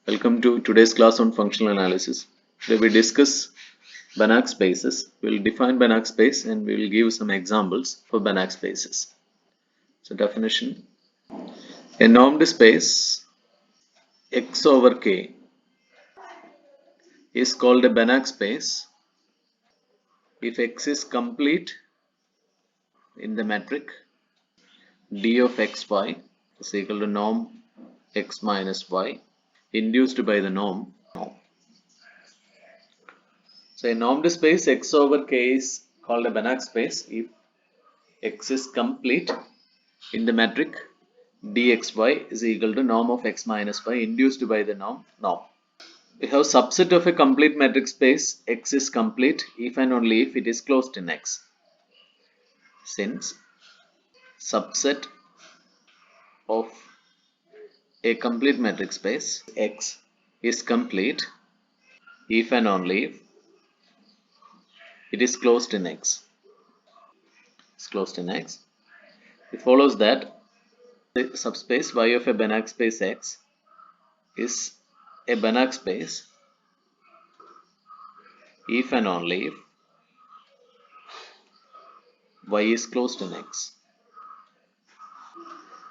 Welcome to today's class on functional analysis. Today we discuss Banach spaces. We will define Banach space and we will give some examples for Banach spaces. So definition: a normed space X over K is called a Banach space if X is complete in the metric D of xy is equal to norm x minus y induced by the norm. So a normed space X over K is called a Banach space if X is complete in the metric dxy is equal to norm of x minus y induced by the norm. We have subset of a complete metric space X is complete if and only if it is closed in X. Since subset of a complete metric space X is complete if and only if it is closed in X. It follows that the subspace Y of a Banach space X is a Banach space if and only if Y is closed in X.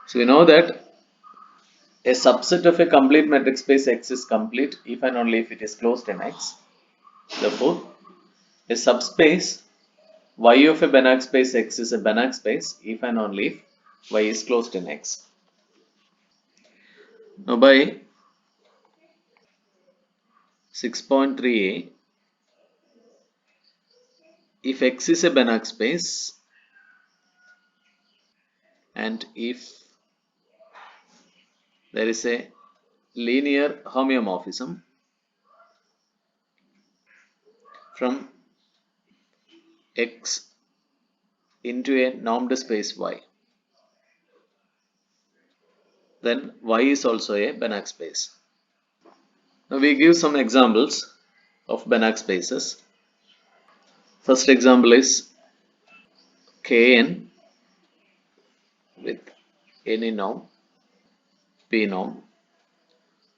So we know that a subset of a complete metric space X is complete if and only if it is closed in X. Therefore, a subspace Y of a Banach space X is a Banach space if and only if Y is closed in X. Now by 6.3a, if X is a Banach space and if there is a linear homeomorphism from X into a normed space Y, then Y is also a Banach space. Now we give some examples of Banach spaces. First example is Kn with any norm P norm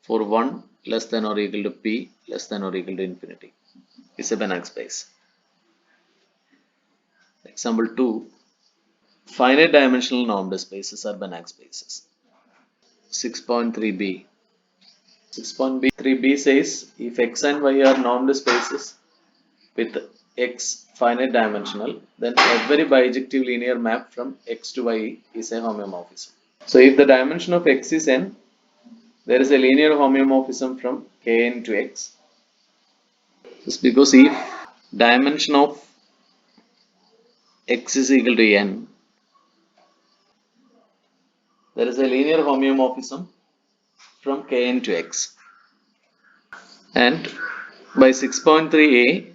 for 1 less than or equal to P less than or equal to infinity is a Banach space. Example 2, finite dimensional normed spaces are Banach spaces. 6.3b. 6.3b says if X and Y are normed spaces with X finite dimensional, then every bijective linear map from X to Y is a homeomorphism. So if the dimension of X is n, there is a linear homeomorphism from Kn to X. Just because if dimension of X is equal to n, there is a linear homeomorphism from Kn to X. And by 6.3a,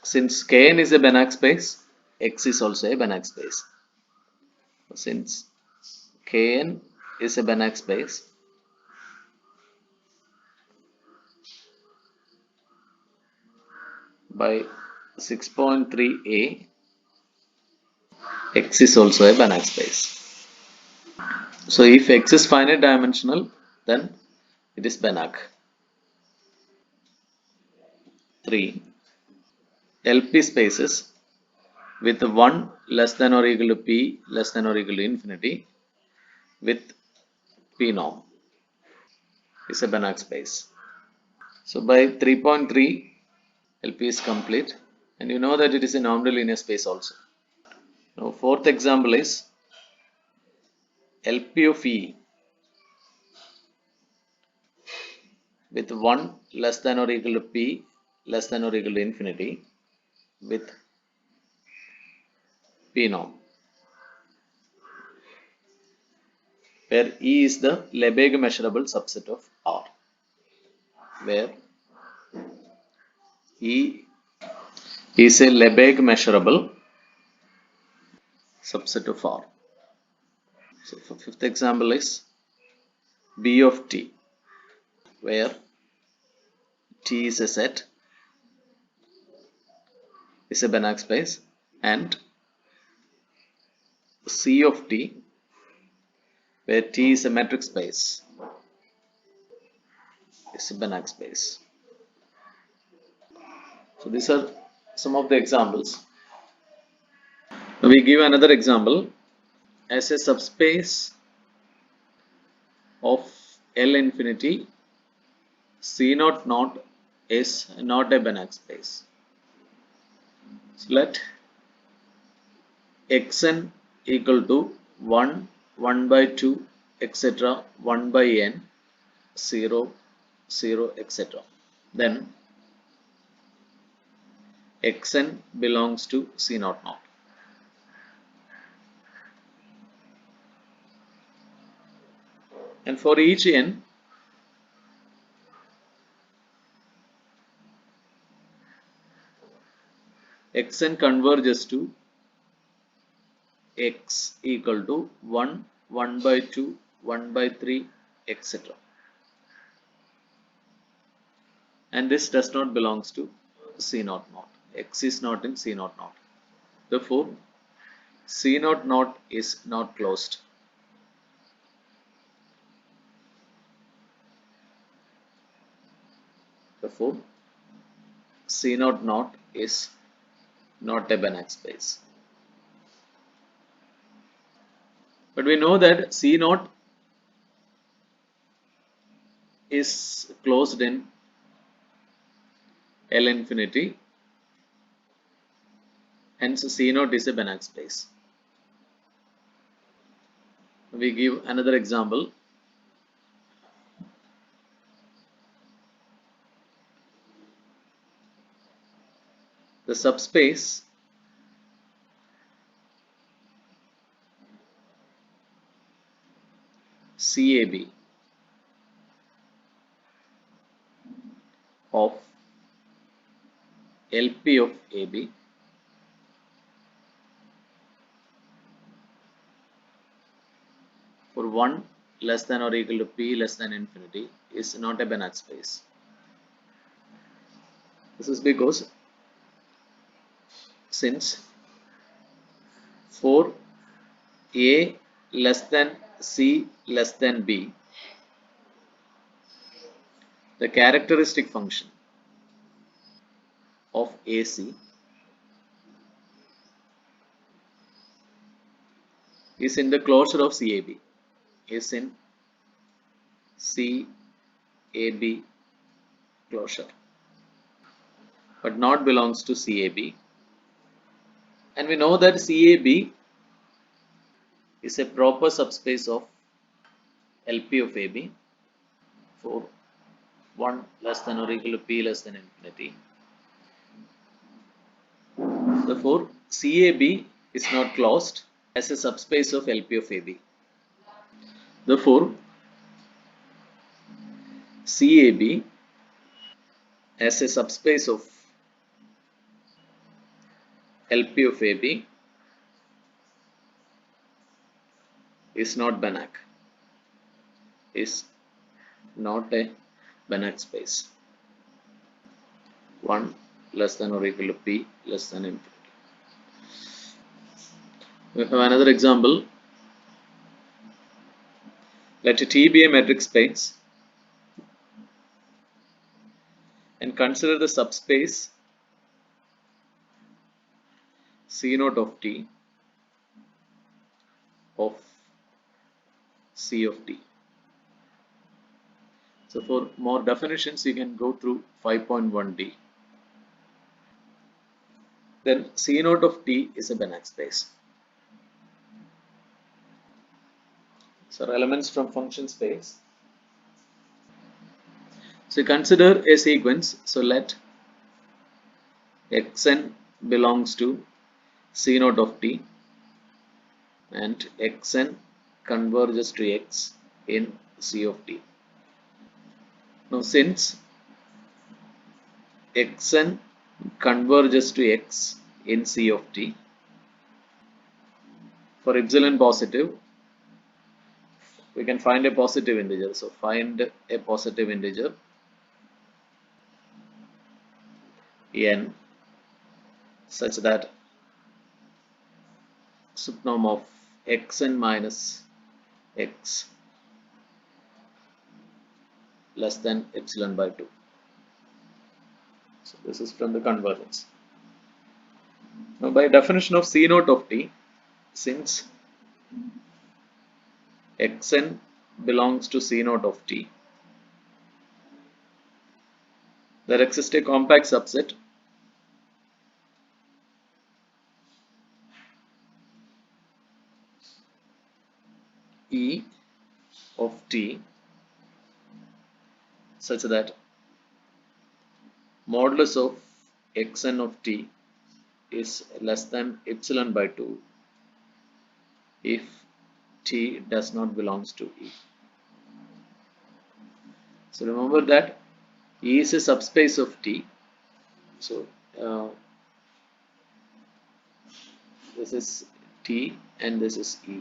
since Kn is a Banach space, X is also a Banach space. Since Kn is a Banach space, by 6.3a, X is also a Banach space. So if X is finite dimensional, then it is Banach. 3. LP spaces with 1 less than or equal to P less than or equal to infinity with P norm is a Banach space. So by 3.3, LP is complete, and you know that it is a normed linear space also. Now fourth example is LP of E with 1 less than or equal to P less than or equal to infinity with P norm, where E is the Lebesgue measurable subset of R, where E is a Lebesgue measurable subset of R. So for fifth example is B of T, where T is a set, is a Banach space, and C of T, where T is a metric space, is a Banach space. So these are some of the examples. We give another example. As a subspace of L infinity, C naught naught is not a Banach space. So let xn equal to 1, 1 by 2, etc., 1 by n, 0, 0, etc. Then xn belongs to C naught naught. And for each n, xn converges to x equal to 1, 1 by 2, 1 by 3, etc. And this does not belongs to C naught naught. X is not in C naught naught. Therefore, C naught naught is not closed. Therefore, C naught naught is not a Banach space. But we know that C naught is closed in L infinity, hence C naught is a Banach space. We give another example. The subspace CAB of LP of AB for 1 less than or equal to P less than infinity is not a Banach space. This is because since for A less than C less than B, the characteristic function of AC is in the closure of CAB, is in CAB closure, but not belongs to CAB. And we know that CAB is a proper subspace of LP of AB for 1 less than or equal to P less than infinity. Therefore, CAB is not closed as a subspace of LP of AB. Therefore, CAB as a subspace of LP of AB is not Banach, is not a Banach space. 1 less than or equal to P less than infinity. We have another example. Let T be a metric space and consider the subspace C naught of T of C of T. So for more definitions, you can go through 5.1d. Then C naught of T is a Banach space. So elements from function space. So consider a sequence. So let xn belongs to C naught of T and xn converges to x in C of T. Now since xn converges to x in C of T, for epsilon positive, we can find a positive integer. So find a positive integer n such that subnorm of xn minus x less than epsilon by 2. So this is from the convergence. Now by definition of C naught of t, since xn belongs to C naught of t, there exists a compact subset E of t such that modulus of xn of t is less than epsilon by 2 if t does not belongs to E. So remember that E is a subspace of T. So this is T and this is E.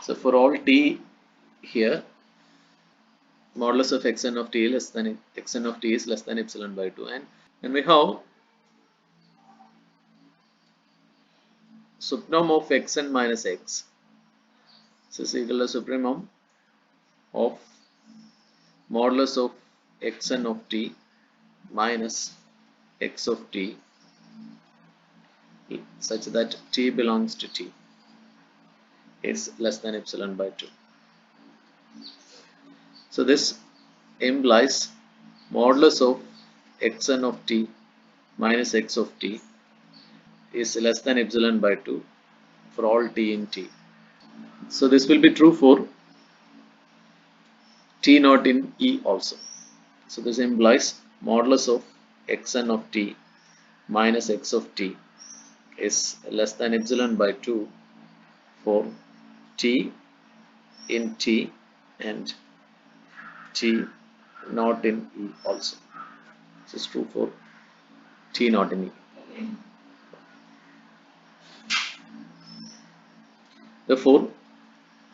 So for all T here, modulus of xn of T less than xn of T is less than epsilon by 2, and we have supremum of xn minus x. This is equal to supremum of modulus of xn of t minus x of t such that t belongs to t is less than epsilon by 2. So this implies modulus of xn of t minus x of t is less than epsilon by 2 for all t in t. So this will be true for t naught in E also. So this implies modulus of xn of t minus x of t is less than epsilon by 2 for t in t and t naught in E also. This is true for t naught in E. Therefore,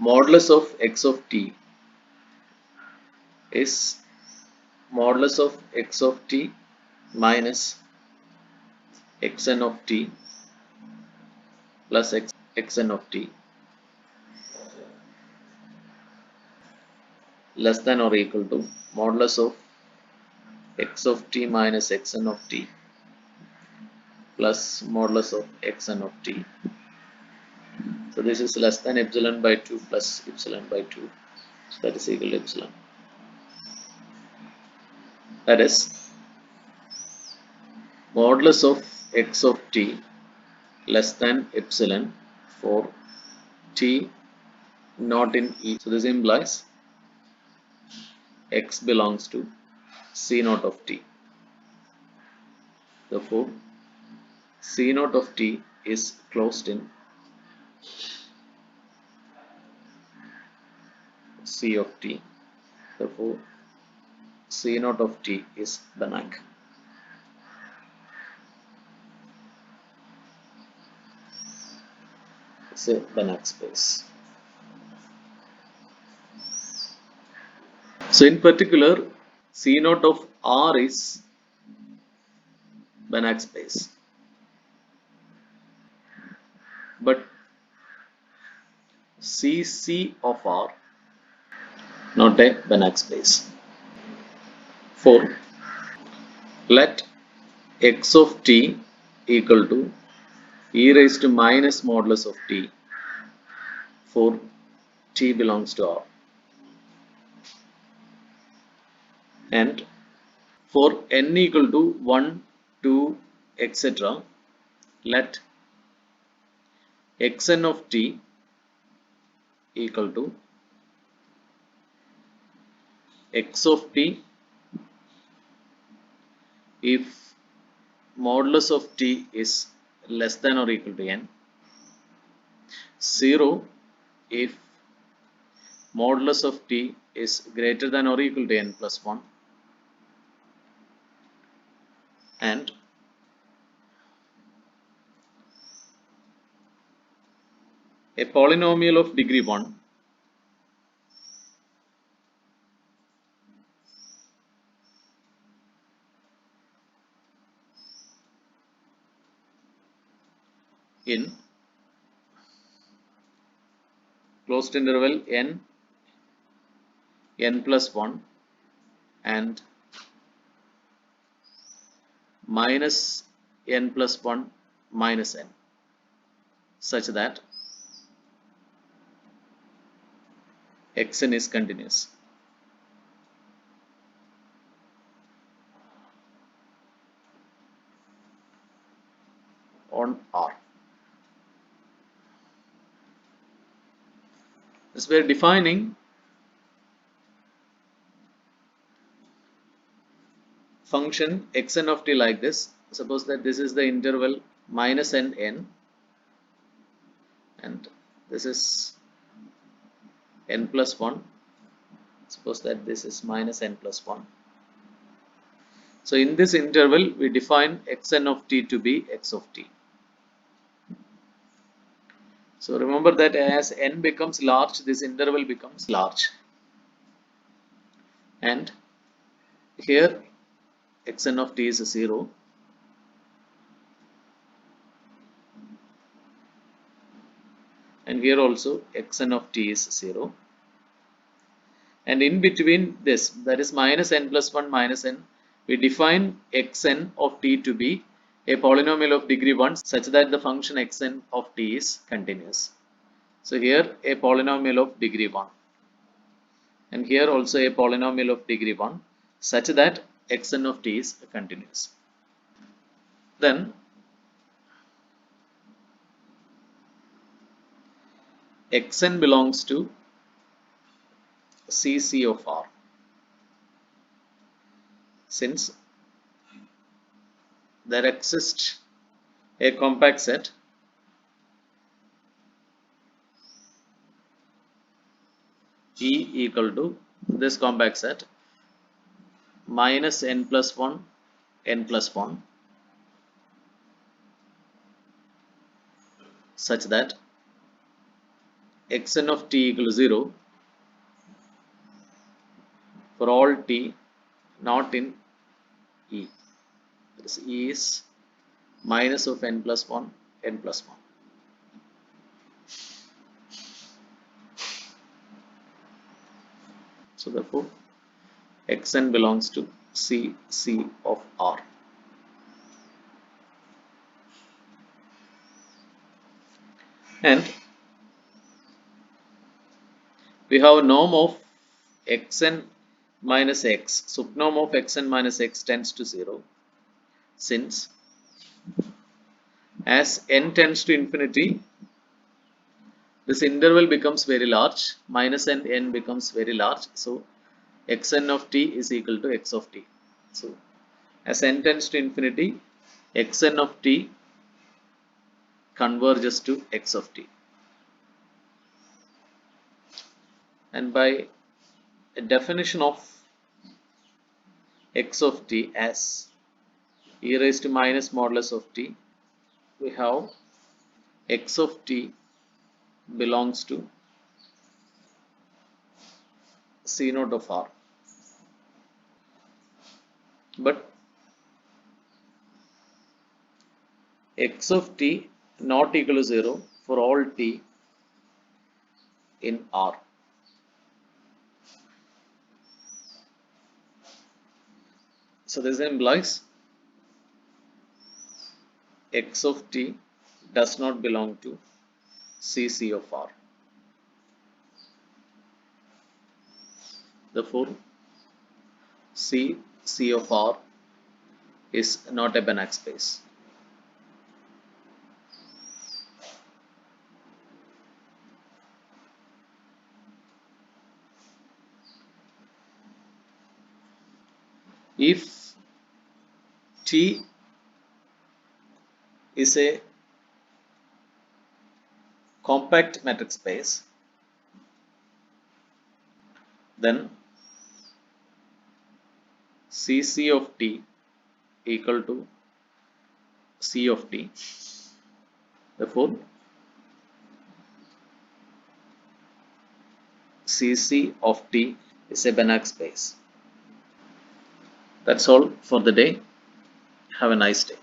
modulus of x of t is modulus of x of t minus xn of t plus xn of t less than or equal to modulus of x of t minus xn of t plus modulus of xn of t. So this is less than epsilon by 2 plus epsilon by 2. So that is equal to epsilon. That is modulus of x of t less than epsilon for t not in E. So this implies x belongs to C naught of t. Therefore, C naught of t is closed in C of t. Therefore, C naught of t is Banach. It's a Banach space. So in particular, C naught of R is Banach space. But CC of R not a Banach space. 4. Let x of t equal to e raised to minus modulus of t for t belongs to R. And for n equal to 1, 2, etc., let xn of t equal to x of t if modulus of t is less than or equal to n, 0 if modulus of t is greater than or equal to n plus 1, and a polynomial of degree 1 in closed interval n n plus 1 and minus n plus 1 minus n, such that xn is continuous on R. As we are defining function xn of t like this, suppose that this is the interval minus n and this is n plus 1. Suppose that this is minus n plus 1. So in this interval we define xn of t to be x of t. So remember that as n becomes large, this interval becomes large, and here xn of t is 0, and here also xn of t is 0, and in between this, that is minus n plus 1 minus n, we define xn of t to be a polynomial of degree 1 such that the function xn of t is continuous. So here a polynomial of degree 1, and here also a polynomial of degree 1 such that xn of t is continuous. Then xn belongs to CC of R, since there exists a compact set E equal to this compact set minus n plus 1 n plus 1 such that xn of t equal to 0 for all t not in E. This E is minus of n plus 1 n plus 1. So therefore xn belongs to CC of R. And we have a norm of xn minus x. Subnorm of xn minus x tends to 0, since as n tends to infinity, this interval becomes very large, minus n becomes very large, so xn of t is equal to x of t. So as n tends to infinity, xn of t converges to x of t. And by a definition of x of t as e raised to minus modulus of t, we have x of t belongs to C naught of R. But x of t not equal to 0 for all t in R. So this implies x of t does not belong to CC of R. Therefore, CC of R is not a Banach space. If T is a compact matrix space, then CC of T equal to C of T. Therefore, CC of T is a Banach space. That's all for the day. Have a nice day.